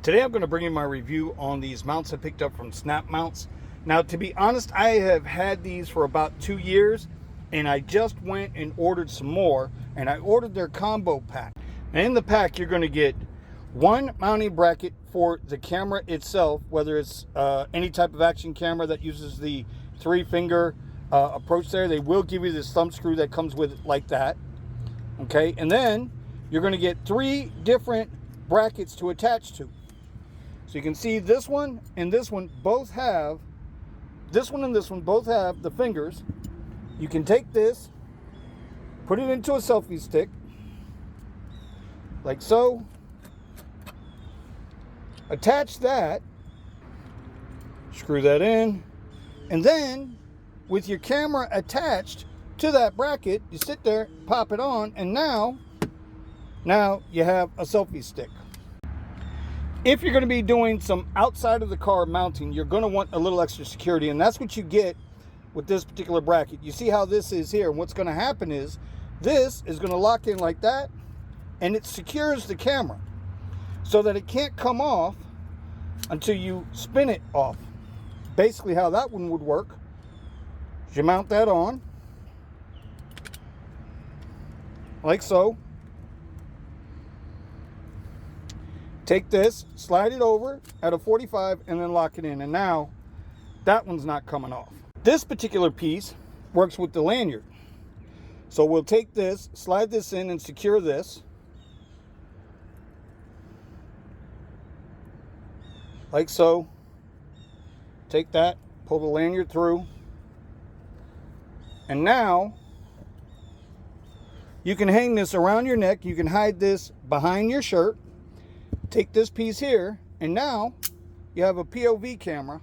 Today I'm going to bring you my review on these mounts I picked up from Snap Mounts. Now, to be honest, I have had these for about 2 years, and I just went and ordered some more, and I ordered their combo pack. And in the pack, you're going to get one mounting bracket for the camera itself, whether it's any type of action camera that uses the 3-finger approach there. They will give you this thumb screw that comes with it like that. Okay, and then you're going to get 3 different brackets to attach to. So you can see this one and this one both have, both have the fingers. You can take this, put it into a selfie stick, like so, attach that, screw that in, and then with your camera attached to that bracket, you sit there, pop it on, and now you have a selfie stick. If you're going to be doing some outside of the car mounting, you're going to want a little extra security, and that's what you get with this particular bracket. You see how this is here, and what's going to happen is this is going to lock in like that, and it secures the camera so that it can't come off until you spin it off. Basically how that one would work is you mount that on like so. Take this, slide it over at a 45, and then lock it in. And now that one's not coming off. This particular piece works with the lanyard. So we'll take this, slide this in, and secure this. Like so. Take that, pull the lanyard through. And now you can hang this around your neck. You can hide this behind your shirt. Take this piece here, and now you have a POV camera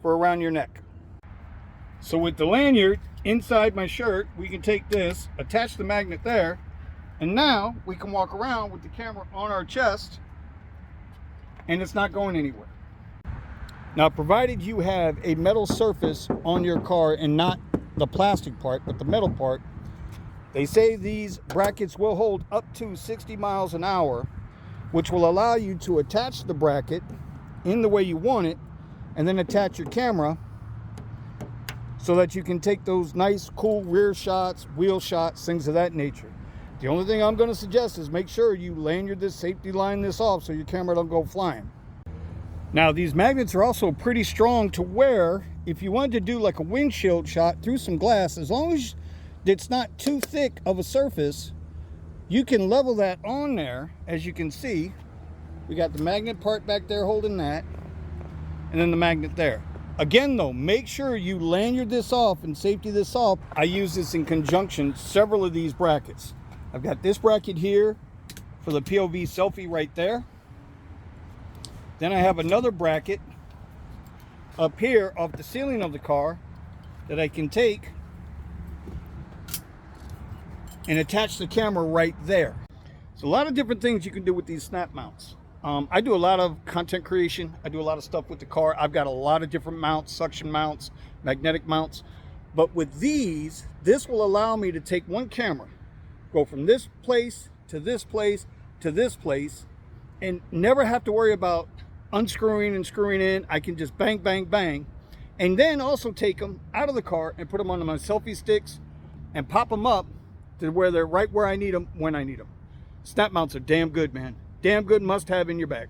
for around your neck. So with the lanyard inside my shirt, we can take this, attach the magnet there, and now we can walk around with the camera on our chest, and it's not going anywhere. Now, provided you have a metal surface on your car and not the plastic part, but the metal part, they say these brackets will hold up to 60 miles an hour, which will allow you to attach the bracket in the way you want it, and then attach your camera so that you can take those nice, cool rear shots, wheel shots, things of that nature. The only thing I'm going to suggest is make sure you lanyard this, safety line this off so your camera don't go flying. Now, these magnets are also pretty strong to where if you wanted to do like a windshield shot through some glass, as long as it's not too thick of a surface, you can level that on there. As you can see, we got the magnet part back there holding that, and then the magnet there. Again though, make sure you lanyard this off and safety this off. I use this in conjunction, several of these brackets. I've got this bracket here for the POV selfie right there. Then I have another bracket up here off the ceiling of the car that I can take and attach the camera right there. So a lot of different things you can do with these Snap Mounts. I do a lot of content creation. I do a lot of stuff with the car. I've got a lot of different mounts, suction mounts, magnetic mounts. But with these, this will allow me to take one camera, go from this place to this place to this place, and never have to worry about unscrewing and screwing in. I can just bang, bang, bang. And then also take them out of the car and put them onto my selfie sticks and pop them up to where they're right where I need them when I need them. Snap mounts are damn good, man. Damn good, must have in your bag.